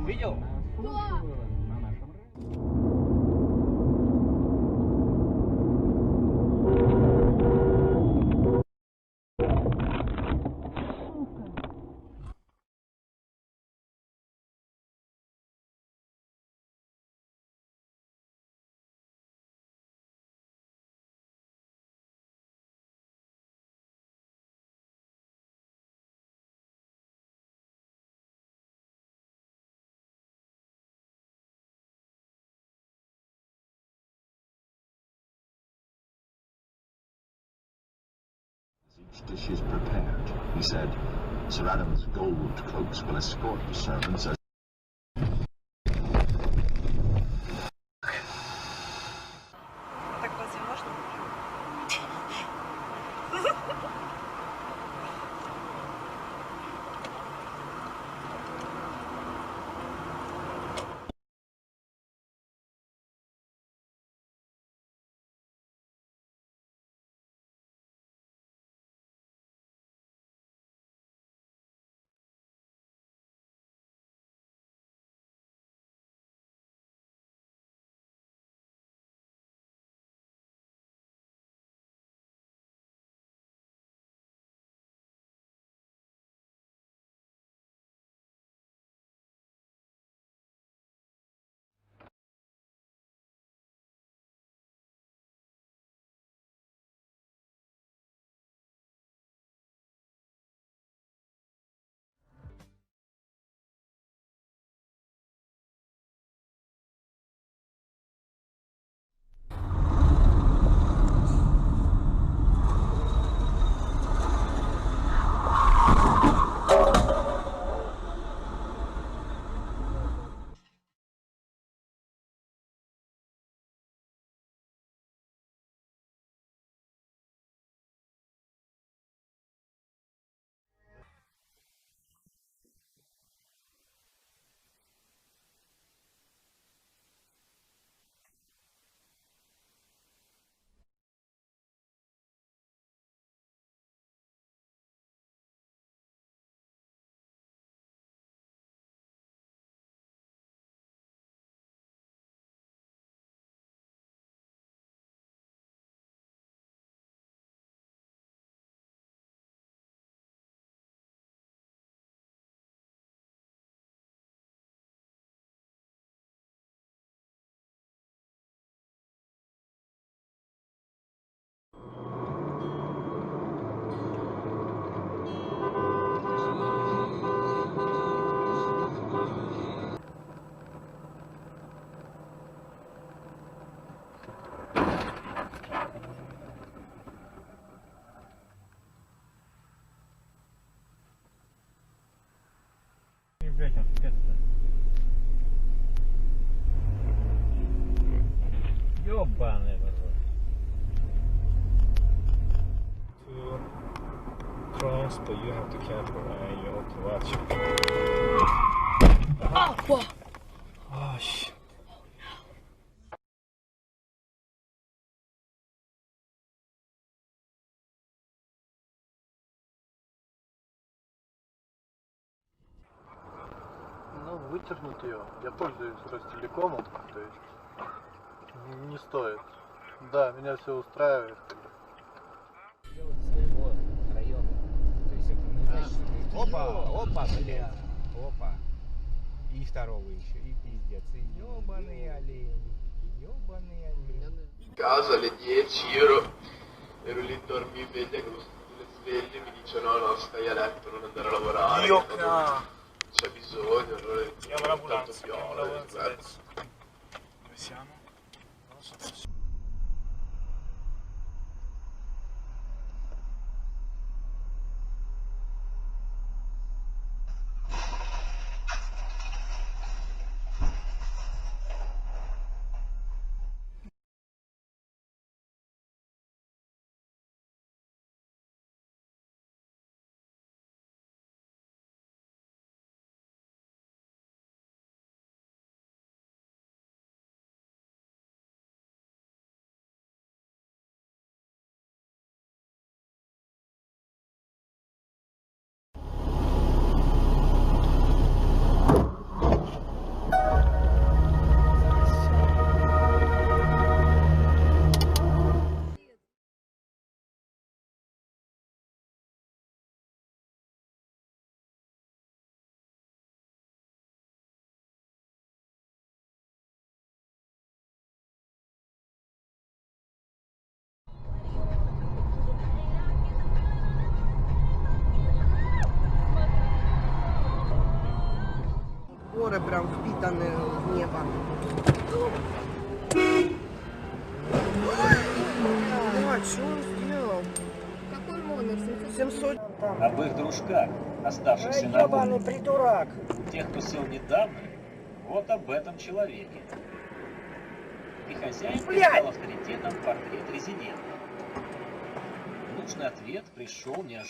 Видел? Each dish is prepared. He said, Sir Adam's gold cloaks will escort the servants as Так разве можно? Блять, он спец-то. Ёбаный в рот. To cross, but you have to camp around, you have to watch. Oh, whoa. Oh, shit. Ну, вытернуть ее. Я пользуюсь Ростелекомом, то есть не стоит. Да, меня все устраивает. Делать своего района. То есть это не значит, что ты... Опа, бля. Опа. И второго еще. И пиздец. И ёбаные олени. Ёбаные олени. Casa alle 10 ero lì a dormire, vede che le sveglie mi dice no, stai a letto, non andare a lavorare. C'è bisogno, allora Chiama l'ambulanza, tanto chiama piove, l'ambulanza guarda. adesso. Dove siamo? Non lo so. которые прям впитаны в небо. А что он сделал? Какой номер? 700. Об их дружках, оставшихся на воле. придурок. Тех, кто сел недавно, вот об этом человеке. И хозяин стал авторитетом портрет резидента. Нужный ответ пришел неожиданно.